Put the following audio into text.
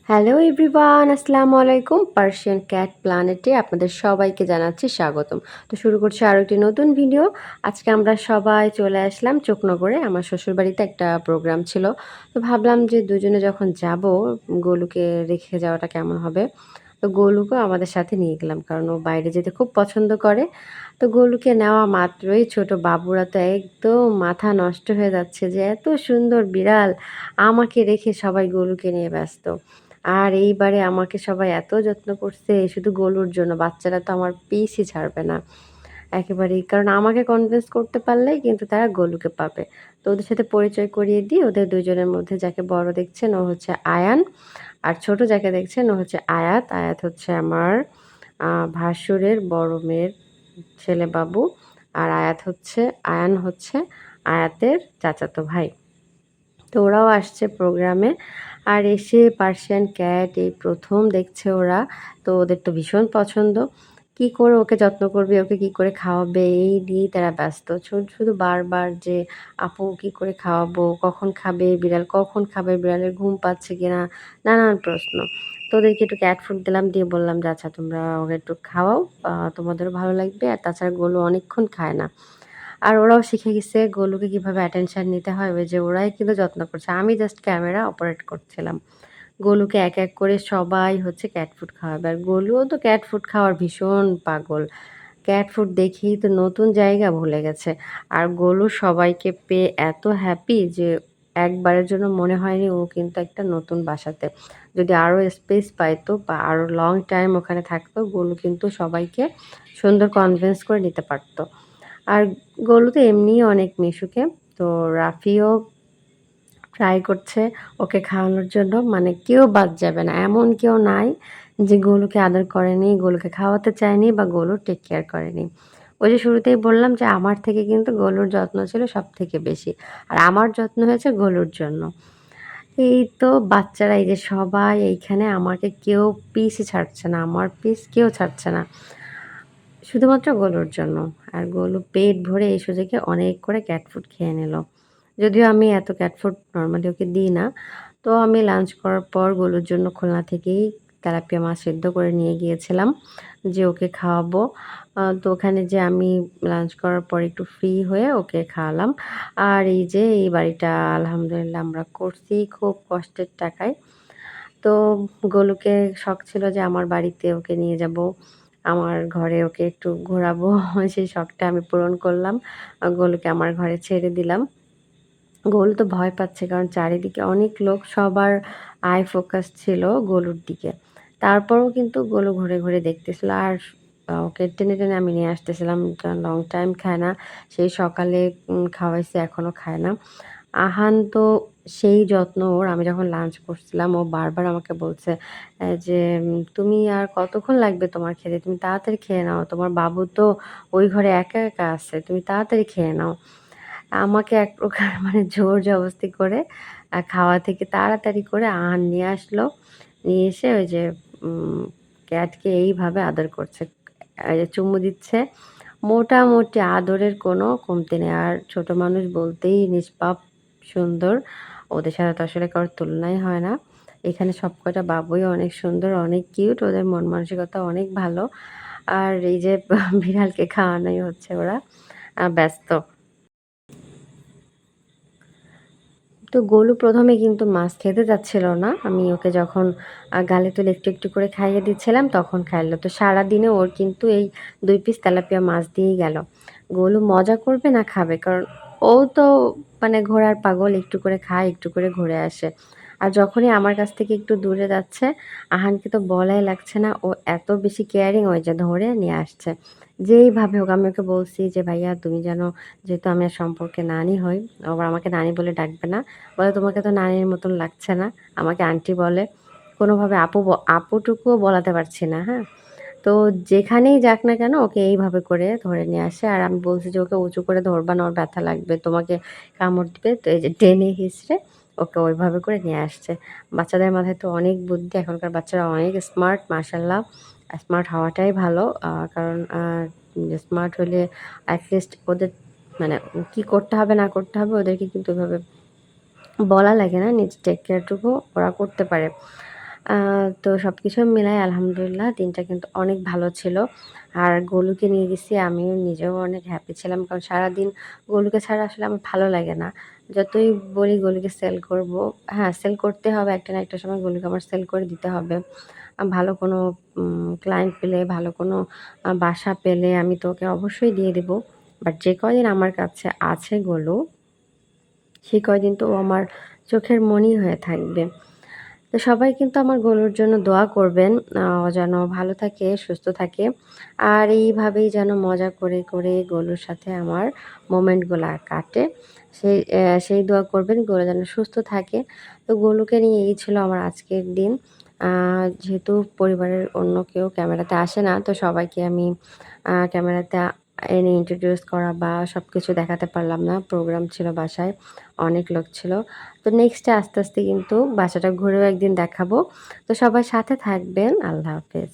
Hello everyone, আসসালামু আলাইকুম। Persian cat প্ল্যানেটে আপনাদের সবাইকে জানাচ্ছি স্বাগতম। তো শুরু করছি আরও একটি নতুন ভিডিও। আজকে আমরা সবাই চলে আসলাম চোকনগরে। আমার শ্বশুরবাড়িতে একটা প্রোগ্রাম ছিল। তো ভাবলাম যে দুজনে যখন যাব, গোলুকে রেখে যাওয়াটা কেমন হবে। তো গোলুকেও আমাদের সাথে নিয়ে গেলাম, কারণ ও বাইরে যেতে খুব পছন্দ করে। তো গোলুকে নেওয়া মাত্রই ছোট বাবুরা তো একদম মাথা নষ্ট হয়ে যাচ্ছে যে এত সুন্দর বিড়াল, আমাকে রেখে সবাই গোলুকে নিয়ে ব্যস্ত। আর এইবারে আমাকে সবাই এত যত্ন করছে শুধু গোলুর জন্য। বাচ্চারা তো আমার পিসই ছাড়বে না একেবারেই। কারণ আমাকে কনভিন্স করতে পারলেই কিন্তু তারা গোলুকে পাবে। তো ওদের সাথে পরিচয় করিয়ে দিই। ওদের ২ জনের মধ্যে যাকে বড় দেখছেন ও হচ্ছে আয়ান। আর ছোট যাকে দেখছেন ও হচ্ছে আয়াত। আয়াত হচ্ছে আমার ভাসুরের বড় মেয়ের ছেলে বাবু। আর আয়ান হচ্ছে আয়াতের চাচাতো ভাই। তো ওরাও আসছে প্রোগ্রামে। আর এসে পার্সিয়ান ক্যাট এই ১ম দেখছে ওরা। তো ওদের তো ভীষণ পছন্দ। কি করে ওকে যত্ন করবে, ওকে কি করে খাওয়াবে এই নিয়েই তারা ব্যস্ত। শুধু বারবার যে আপু কি করে খাওয়াবো, কখন খাবে বিড়াল, কখন খাবে, বিড়ালের ঘুম পাচ্ছে কিনা, নানান প্রশ্ন। তো ওদেরকে একটু ক্যাট ফুড দিলাম, দিয়ে বললাম যে আচ্ছা তোমরা ওকে একটু খাওয়াও, তোমাদেরও ভালো লাগবে। আর তাছাড়া গোলু অনেকক্ষণ খায় না। আর ওরাও শিখে গেছে গোলুকে কিভাবে অ্যাটেনশন নিতে হয়, ওই যে ওরাই কিন্তু যত্ন করছে। আমি জাস্ট ক্যামেরা অপারেট করছিলাম। গোলুকে এক, এক করে সবাই হচ্ছে ক্যাট ফুড খাওয়াবে। আর গোলুও তো ক্যাট ফুড খাওয়ার ভীষণ পাগল। ক্যাট ফুড দেখেই তো নতুন জায়গা ভুলে গেছে। আর গোলু সবাইকে পেয়ে এত হ্যাপি যে একবারের জন্য মনে হয়নি ও কিন্তু একটা নতুন বাসাতে। যদি আরও স্পেস পাইতো বা আরও লং টাইম ওখানে থাকতো, গোলু কিন্তু সবাইকে সুন্দর কনভিন্স করে নিতে পারত। আর গোলু তো এমনিই অনেক মিশুকে। তো রাফিও ট্রাই করছে ওকে খাওয়ানোর জন্য। মানে কেউ বাদ যাবে না। এমন কেউ নাই যে গোলুকে আদর করেনি, গোলুকে খাওয়াতে চায়নি বা গোলুর টেক কেয়ার করেনি। ওই যে শুরুতেই বললাম যে আমার থেকে কিন্তু গোলুর যত্ন ছিল সবথেকে বেশি। আর আমার যত্ন হয়েছে গোলুর জন্য। এই তো বাচ্চারা এই যে সবাই এইখানে, আমাকে কেউ পিসই ছাড়ছে না। আমার পিস কেউ ছাড়ছে না। শুধুমাত্র গোলুর জন্য। আর গোলু পেট ভরে এই সুযোগে অনেক করে ক্যাট ফুড খেয়ে নিল। যদিও আমি এত ক্যাট ফুড নরমালি ওকে দিই না। তো আমি লাঞ্চ করার পর গোলুর জন্য খুলনা থেকেই তেলাপিয়া মাছ সেদ্ধ করে নিয়ে গিয়েছিলাম যে ওকে খাওয়াবো। তো ওখানে যে আমি লাঞ্চ করার পর একটু ফ্রি হয়ে ওকে খাওয়ালাম। আর এই যে এই বাড়িটা আলহামদুলিল্লাহ আমরা করছি খুব কষ্টের টাকায়। তো গোলুকে শখ ছিল যে আমার বাড়িতে ওকে নিয়ে যাব। আমার ঘরে ওকে একটু ঘোরাবো। সেই শখটা আমি পূরণ করলাম। গোলুকে আমার ঘরে ছেড়ে দিলাম। গোলু তো ভয় পাচ্ছে, কারণ চারিদিকে অনেক লোক, সবার আই ফোকাস ছিল গোলুর দিকে। তারপরেও কিন্তু গোলু ঘুরে, ঘুরে দেখতেছিল। আর ওকে টেনে, টেনে আমি নিয়ে আসতেছিলাম, কারণ লং টাইম খায় না। সেই সকালে খাওয়াইছি, এখনও খায় না। আহান তো সেই যত্ন ওর। আমি যখন লাঞ্চ করছিলাম ও বারবার আমাকে বলছে যে "তুমি আর কতক্ষণ লাগবে তোমার খেতে? তুমি তাড়াতাড়ি খেয়ে নাও। তোমার বাবু তো ওই ঘরে একা, একা আছে। তুমি তাড়াতাড়ি খেয়ে নাও।" আমাকে এক প্রকার মানে জোর-জবরদস্তি করে খাওয়া থেকে তাড়াতাড়ি করে আহান নিয়ে আসলো। নিয়ে এসে ওই যে উম ক্যাটকে এইভাবে আদর করছে। এই যে চুমু দিচ্ছে। মোটামুটি আদরের কোনো কমতি নেই। আর ছোট মানুষ বলতেই নিষ্পাপ, সুন্দর। ওদের সাথে তো আসলে কারোর তুলনাই হয় না। এখানে সবকটা বাবুই অনেক সুন্দর, অনেক কিউট। ওদের মন মানসিকতা অনেক ভালো। আর এই যে বিড়ালকে খাওয়ানোই হচ্ছে ওরা ব্যস্ত। তো গোলু ১ম এ কিন্তু মাছ খেতে চাচ্ছিল না। আমি ওকে যখন গালে তুলে একটু, একটু করে খাইয়ে দিচ্ছিলাম তখন খাইল। তো সারাদিনে ওর কিন্তু এই ২ পিস তেলাপিয়া মাছ দিয়েই গেল। গোলু মজা করবে না খাবে। কারণ ও তো মানে ঘোরার পাগল। একটু করে খায়, একটু করে ঘুরে আসে। আর যখনই আমার কাছ থেকে একটু দূরে যাচ্ছে, আহানকে তো বলাই লাগছে না। ও এত বেশি কেয়ারিং, ওই যে ধরে নিয়ে আসছে। যেইভাবে হোক আমি ওকে বলছি যে, "ভাইয়া তুমি যেন, যেহেতু আমি আর সম্পর্কে নানি হই, ও আবার আমাকে নানি বলে ডাকবে না।" বলে, "তোমাকে তো নানির মতন লাগছে না।" আমাকে আন্টি বলে। কোনোভাবে আপুটুকুও বলাতে পারছি না, হ্যাঁ? তো যেখানেই যাক না কেন ওকে এইভাবে করে ধরে নিয়ে আসে। আর আমি বলছি যে, "ওকে উঁচু করে ধরবা না, ওর ব্যথা লাগবে। তোমাকে কামড় দিবে।" তো এই যে টেনে হিঁচড়ে ওকে ওইভাবে করে নিয়ে আসছে। বাচ্চাদের মাথায় তো অনেক বুদ্ধি। এখনকার বাচ্চারা অনেক স্মার্ট, মাশাআল্লাহ। স্মার্ট হওয়াটাই ভালো। কারণ স্মার্ট হলে এট লিস্ট ওদের মানে কি করতে হবে না করতে হবে ওদেরকে কিন্তু ওইভাবে বলা লাগে না। নিজের টেক কেয়ার টুকু ওরা করতে পারে। তো সবকিছু মিলায় আলহামদুলিল্লাহ দিনটা কিন্তু অনেক ভালো ছিল। আর গোলুকে নিয়ে গেছি, আমিও নিজেও অনেক হ্যাপি ছিলাম। কারণ সারাদিন গোলুকে ছাড়া আসলে আমার ভালো লাগে না। যতই বলি গোলুকে সেল করব, হ্যাঁ, সেল করতে হবে, একটা না একটা সময় গোলুকে আমার সেল করে দিতে হবে। ভালো কোনো ক্লায়েন্ট পেলে, ভালো কোনো বাসা পেলে আমি তো ওকে অবশ্যই দিয়ে দেব। বাট যে কয়দিন আমার কাছে আছে গোলু, সেই কয়দিন তো ও আমার চোখের মণি হয়ে থাকবে। তো সবাই কিন্তু আমার গোলুর জন্য দোয়া করবেন। ও যেন ভালো থাকে, সুস্থ থাকে। আর এইভাবেই যেন মজা করে, করে গোলুর সাথে আমার মোমেন্টগুলা কাটে। সেই দোয়া করবেন গোলু যেন সুস্থ থাকে। তো গোলুকে নিয়ে এই ছিল আমার আজকের দিন। আ যেহেতু পরিবারের অন্য কেউ ক্যামেরাতে আসে না, তো সবাইকে আমি ক্যামেরাতে এনে ইন্ট্রোডিউস করা বা সবকিছু দেখাতে পারলাম না। প্রোগ্রাম ছিল বাসায়, অনেক লোক ছিল। তো নেক্সটে আস্তে, আস্তে কিন্তু বাসাটা ঘুরেও একদিন দেখাবো। তো সবাই সাথে থাকবেন। আল্লাহ হাফেজ।